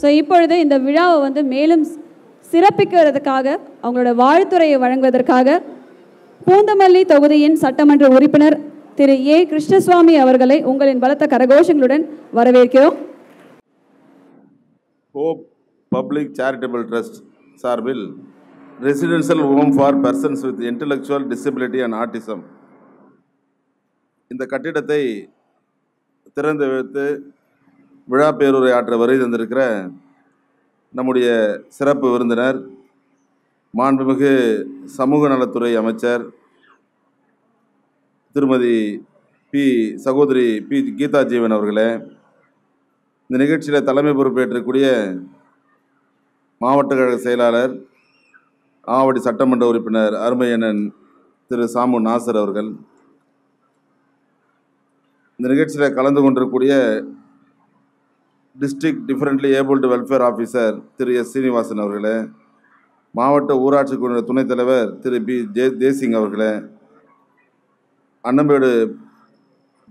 So இப்பொழுது இந்த விழாவை வந்து மேலும் சிறப்பிக்கிறதுக்காக அவங்களோட வாழ்த்துறையை வழங்குவதற்காக பூந்தமல்லி தொகுதியின் சட்டமன்ற உறுப்பினர் திரு ஏ கிருஷ்ணசுவாமி அவர்களை உங்களின் பலத்த கரகோஷங்களுடன் வரவேற்கிறோம். ஹோப் பப்ளிக் சேரிட்டபிள் ட்ரஸ்ட் சார்பில் residential home for persons with intellectual disability and autism இந்த கட்டிடத்தை திறந்து வைத்து விழா பேருரை ஆற்ற வருகை தந்திருக்கிற நம்முடைய சிறப்பு விருந்தினர் மாண்புமிகு சமூக நலத்துறை அமைச்சர் திருமதி சகோதரி பி கீதா ஜீவன் அவர்களே, இந்த நிகழ்ச்சியில் தலைமை பொறுப்பேற்றக்கூடிய மாவட்ட கழக செயலாளர் ஆவடி சட்டமன்ற உறுப்பினர் அருமையண்ணன் திரு சாமு நாசர் அவர்கள், இந்த நிகழ்ச்சியில் கலந்து கொண்டிருக்கக்கூடிய district differently abled welfare officer திரு எஸ் சீனிவாசன் அவர்களே, மாவட்ட ஊராட்சி குழு துணைத் தலைவர் திரு பி தேசிங் அவர்களே, அன்னம்பேடு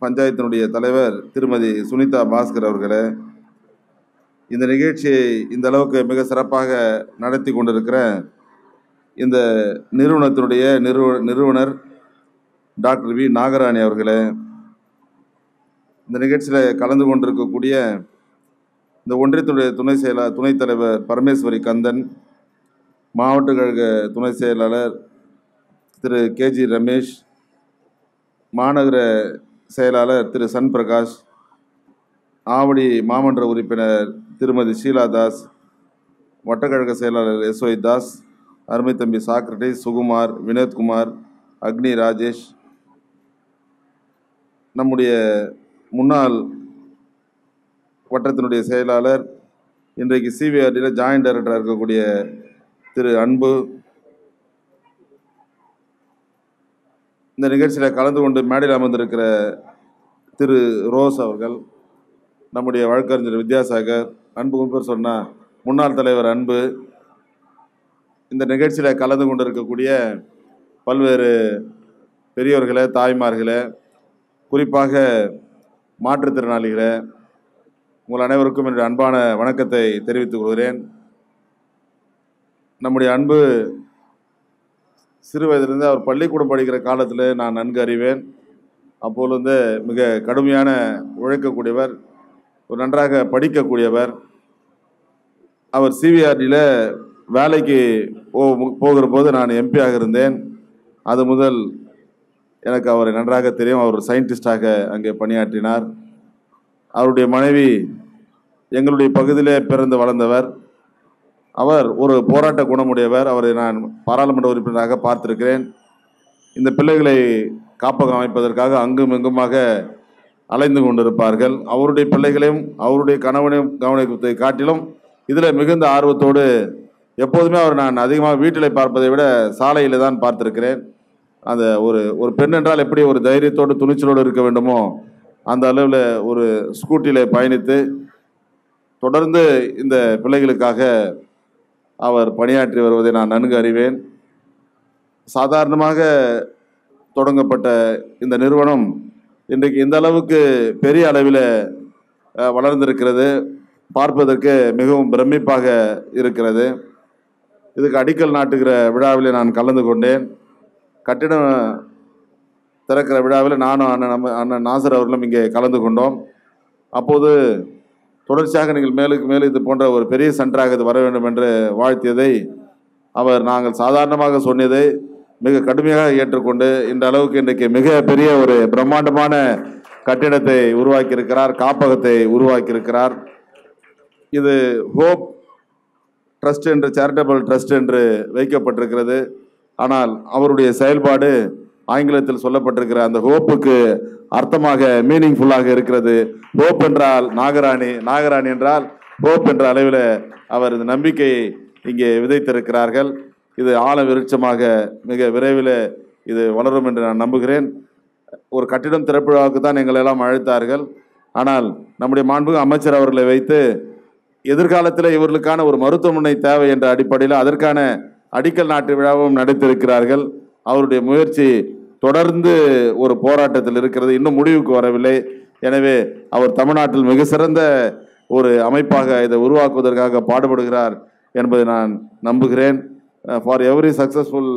பஞ்சாயத்தினுடைய தலைவர் திருமதி சுனிதா பாஸ்கர் அவர்களே, இந்த நிகழ்ச்சியை இந்த அளவுக்கு மிக சிறப்பாக நடத்தி கொண்டிருக்கிற இந்த நிறுவனத்தினுடைய நிறுவனர் டாக்டர் வி நாகராணி அவர்களே, இந்த நிகழ்ச்சியில் கலந்து கொண்டிருக்கக்கூடிய இந்த ஒன்றியத்துடைய துணைத் தலைவர் பரமேஸ்வரி கந்தன், மாவட்ட கழக துணை செயலாளர் திரு கேஜி ரமேஷ், மாநகர செயலாளர் திரு சன் பிரகாஷ், ஆவடி மாமன்ற உறுப்பினர் திருமதி ஷீலா தாஸ், வட்டக்கழக செயலாளர் எஸ்ஒய் தாஸ், அருமை தம்பி சாக்ரட்டிஸ் சுகுமார், வினோத்குமார், அக்னி ராஜேஷ், நம்முடைய முன்னாள் வட்டத்தினுடைய செயலாளர் இன்றைக்கு சிவிஆர்டியில் ஜாயின்ட் டைரக்டராக இருக்கக்கூடிய திரு அன்பு, இந்த நிகழ்ச்சியில் கலந்து கொண்டு மேடையில் அமர்ந்திருக்கிற திரு ரோஸ் அவர்கள், நம்முடைய வழக்கறிஞர் வித்யாசாகர், அன்பு பேர் சொன்னால் முன்னாள் தலைவர் அன்பு, இந்த நிகழ்ச்சியில் கலந்து கொண்டு இருக்கக்கூடிய பல்வேறு பெரியோர்களே, தாய்மார்களே, குறிப்பாக மாற்றுத்திறனாளிகளே, உங்கள் அனைவருக்கும் என்னுடைய அன்பான வணக்கத்தை தெரிவித்துக் கொள்கிறேன். நம்முடைய அன்பு சிறு வயதிலிருந்து அவர் பள்ளிக்கூடம் படிக்கிற காலத்தில் நான் நன்கு அறிவேன். அப்போது மிக கடுமையான உழைக்கக்கூடியவர், ஒரு நன்றாக படிக்கக்கூடியவர். அவர் சிவிஆர்டியில் வேலைக்கு போகிற போது நான் எம்பியாக இருந்தேன். அது முதல் எனக்கு அவரை நன்றாக தெரியும். அவர் சயின்டிஸ்டாக அங்கே பணியாற்றினார். அவருடைய மனைவி எங்களுடைய பகுதியிலே பிறந்து வளர்ந்தவர். அவர் ஒரு போராட்ட குணமுடையவர். அவரை நான் பாராளுமன்ற உறுப்பினராக பார்த்திருக்கிறேன். இந்த பிள்ளைகளை காப்பகம் அமைப்பதற்காக அங்கும் இங்குமாக அலைந்து கொண்டிருப்பார்கள். அவருடைய பிள்ளைகளையும் அவருடைய கணவனையும் கவனிப்பதை காட்டிலும் இதில் மிகுந்த ஆர்வத்தோடு எப்போதுமே அவர் நான் அதிகமாக வீட்டில் பார்ப்பதை விட சாலையில் தான் பார்த்திருக்கிறேன். அந்த ஒரு பெண் என்றால் எப்படி ஒரு தைரியத்தோடு துணிச்சலோடு இருக்க வேண்டுமோ அந்த அளவில் ஒரு ஸ்கூட்டியில் பயணித்து தொடர்ந்து இந்த பிள்ளைகளுக்காக அவர் பணியாற்றி வருவதை நான் நன்கு அறிவேன். சாதாரணமாக தொடங்கப்பட்ட இந்த நிறுவனம் இன்றைக்கு இந்த அளவுக்கு பெரிய அளவில் வளர்ந்திருக்கிறது. பார்ப்பதற்கு மிகவும் பிரமிப்பாக இருக்கிறது. இதுக்கு அடிக்கல் நாட்டுகிற விழாவில் நான் கலந்து கொண்டேன். கட்டிடம் திறக்கிற விழாவில் நானும் அண்ணன் நாசர் அவர்களும் இங்கே கலந்து கொண்டோம். அப்போது தொடர்ச்சியாக நீங்கள் மேலுக்கு மேலும் இது போன்ற ஒரு பெரிய சென்டராக இது வர வேண்டும் என்று வாழ்த்தியதை நாங்கள் சாதாரணமாக சொன்னதை மிக கடுமையாக ஏற்றுக்கொண்டு இந்த அளவுக்கு இன்றைக்கு மிக பெரிய ஒரு பிரம்மாண்டமான கட்டிடத்தை உருவாக்கியிருக்கிறார், காப்பகத்தை உருவாக்கியிருக்கிறார். இது ஹோப் ட்ரஸ்ட் என்று சேரிட்டபிள் ட்ரஸ்ட் என்று வைக்கப்பட்டிருக்கிறது. ஆனால் அவருடைய செயல்பாடு ஆங்கிலத்தில் சொல்லப்பட்டிருக்கிற அந்த ஹோப்புக்கு அர்த்தமாக மீனிங்ஃபுல்லாக இருக்கிறது. ஹோப் என்றால் நாகராணி, நாகராணி என்றால் ஹோப் என்ற அளவில் அவர் இந்த நம்பிக்கையை இங்கே விதைத்திருக்கிறார்கள். இது ஆழ விருட்சமாக மிக விரைவில் இது வளரும் என்று நான் நம்புகிறேன். ஒரு கட்டிடம் திறப்புழாவுக்கு தான் எங்களை எல்லாம் அழைத்தார்கள். ஆனால் நம்முடைய மாண்புமிகு அமைச்சர் அவர்களை வைத்து எதிர்காலத்தில் இவர்களுக்கான ஒரு மருத்துவமனை தேவை என்ற அடிப்படையில் அதற்கான அடிக்கல் நாட்டு விழாவும் நடத்தியிருக்கிறார்கள். அவருடைய முயற்சி தொடர்ந்து ஒரு போராட்டத்தில் இருக்கிறது, இன்னும் முடிவுக்கு வரவில்லை. எனவே அவர் தமிழ்நாட்டில் மிக சிறந்த ஒரு அமைப்பாக இதை உருவாக்குவதற்காக பாடுபடுகிறார் என்பதை நான் நம்புகிறேன். ஃபார் எவ்ரி சக்ஸஸ்ஃபுல்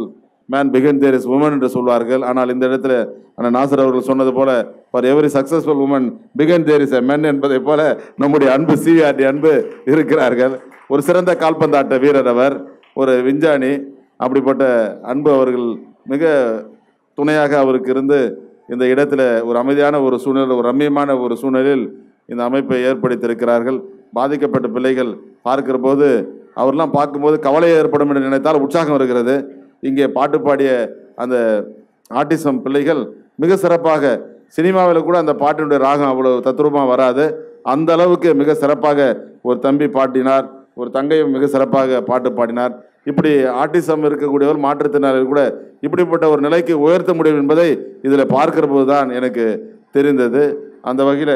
மேன் பிகின் தேர் இஸ் உமன் என்று சொல்வார்கள். ஆனால் இந்த இடத்துல அண்ணன் நாசர் அவர்கள் சொன்னது போல ஃபார் எவ்ரி சக்ஸஸ்ஃபுல் உமன் பிகின் தேர் இஸ் எ மென் என்பதை போல நம்முடைய அன்பு சிஆர்டி அன்பு இருக்கிறார்கள். ஒரு சிறந்த கால்பந்தாட்ட வீரர் அவர், ஒரு விஞ்ஞானி. அப்படிப்பட்ட அன்பு அவர்கள் மிக துணையாக அவருக்கு இருந்து இந்த இடத்துல ஒரு அமைதியான ஒரு சூழ்நிலை, ஒரு ரம்மியமான ஒரு சூழ்நிலையில் இந்த அமைப்பை ஏற்படுத்தியிருக்கிறார்கள். பாதிக்கப்பட்ட பிள்ளைகள் பார்க்கிற போது அவரெல்லாம் பார்க்கும்போது கவலை ஏற்படும் என்று நினைத்தால் உற்சாகம் இருக்கிறது. இங்கே பாட்டு பாடிய அந்த ஆட்டிசம் பிள்ளைகள் மிக சிறப்பாக, சினிமாவில் கூட அந்த பாட்டினுடைய ராகம் அவ்வளவு தத்ரூபமாக வராது, அந்த அளவுக்கு மிக சிறப்பாக ஒரு தம்பி பாடினார், ஒரு தங்கையும் மிக சிறப்பாக பாட்டு பாடினார். இப்படி ஆட்டிசம் இருக்கக்கூடியவர், மாற்றுத்திறனாளிகள் கூட இப்படிப்பட்ட ஒரு நிலைக்கு உயர்த்த முடியும் என்பதை இதில் பார்க்கிற போது தான் எனக்கு தெரிந்தது. அந்த வகையில்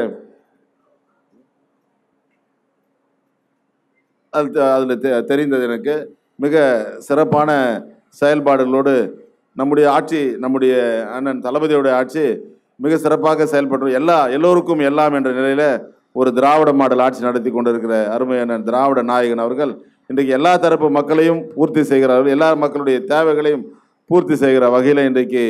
அதில் தெரிந்தது எனக்கு மிக சிறப்பான செயல்பாடுகளோடு நம்முடைய ஆட்சி, நம்முடைய அண்ணன் தளபதியோடைய ஆட்சி மிக சிறப்பாக செயல்பட்டு எல்லோருக்கும் எல்லாம் என்ற நிலையில் ஒரு திராவிட மாடல் ஆட்சி நடத்தி கொண்டிருக்கிற அருமையான திராவிட நாயகன் அவர்கள் இன்றைக்கு எல்லா தரப்பு மக்களையும் பூர்த்தி செய்கிறார்கள், எல்லா மக்களுடைய தேவைகளையும் பூர்த்தி செய்கிற வகையில் இன்றைக்கு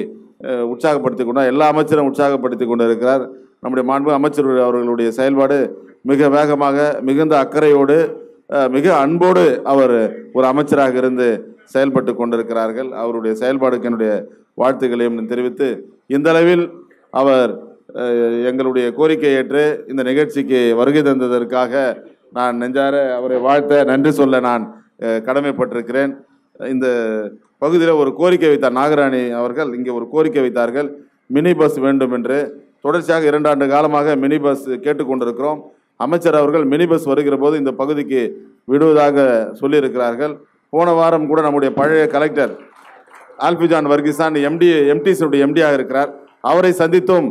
உற்சாகப்படுத்தி கொண்டார். எல்லா அமைச்சரும் உற்சாகப்படுத்தி கொண்டு இருக்கிறார். நம்முடைய மாண்பு அமைச்சர் அவர்களுடைய செயல்பாடு மிக வேகமாக, மிகுந்த அக்கறையோடு, மிக அன்போடு அவர் ஒரு அமைச்சராக இருந்து செயல்பட்டு கொண்டிருக்கிறார்கள். அவருடைய செயல்பாடுக்கு என்னுடைய வாழ்த்துக்களையும் தெரிவித்து, இந்த அளவில் அவர் எங்களுடைய கோரிக்கை ஏற்று இந்த நிகழ்ச்சிக்கு வருகை தந்ததற்காக நான் நெஞ்சார அவரை வாழ்த்த, நன்றி சொல்ல நான் கடமைப்பட்டிருக்கிறேன். இந்த பகுதியில் ஒரு கோரிக்கை வைத்தார் நாகராணி அவர்கள், இங்கே ஒரு கோரிக்கை வைத்தார்கள், மினி பஸ் வேண்டும் என்று. தொடர்ச்சியாக 2 ஆண்டு காலமாக மினி பஸ் கேட்டுக்கொண்டிருக்கிறோம். அமைச்சர் அவர்கள் மினி பஸ் வருகிற போது இந்த பகுதிக்கு விடுவதாக சொல்லியிருக்கிறார்கள். போன வாரம் கூட நம்முடைய பழைய கலெக்டர் ஆல்பிஜான் வர்கீசான் எம்டிசியுடைய எம்டியாக இருக்கிறார், அவரை சந்தித்தும்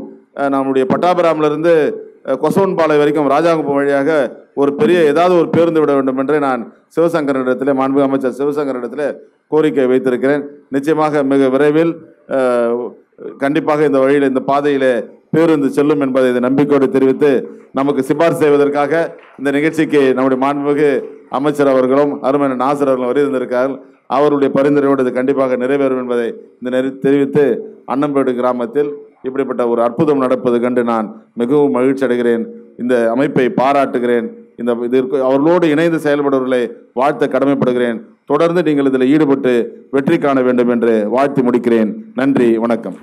நம்முடைய பட்டாபிராமிலிருந்து கொசவன்பாலை வரைக்கும் ராஜாங்குப்பம் வழியாக ஒரு பெரிய ஏதாவது ஒரு பேருந்து விட வேண்டும் என்று நான் சிவசங்கரிடத்தில், மாண்பு அமைச்சர் சிவசங்கரிடத்தில் கோரிக்கை வைத்திருக்கிறேன். நிச்சயமாக மிக விரைவில் கண்டிப்பாக இந்த வழியில், இந்த பாதையில் பேருந்து செல்லும் என்பதை இந்த நம்பிக்கையோடு தெரிவித்து, நமக்கு சிபாரிசு செய்வதற்காக இந்த நிகழ்ச்சிக்கு நம்முடைய மாண்புமிகு அமைச்சர் அவர்களும் அருமையான நாசர் அவர்களும் வருந்திருக்கிறார்கள். அவருடைய பரிந்துரையோடு இது கண்டிப்பாக நிறைவேறும் என்பதை இந்த தெரிவித்து, அன்னம்பேடு கிராமத்தில் இப்படிப்பட்ட ஒரு அற்புதம் நடப்பது கண்டு நான் மிகவும் மகிழ்ச்சி அடைகிறேன். இந்த அமைப்பை பாராட்டுகிறேன். இதற்கு அவர்களோடு இணைந்து செயல்படுவர்களை வாழ்த்த கடமைப்படுகிறேன். தொடர்ந்து நீங்கள் இதில் ஈடுபட்டு வெற்றி காண வேண்டும் என்று வாழ்த்தி முடிக்கிறேன். நன்றி, வணக்கம்.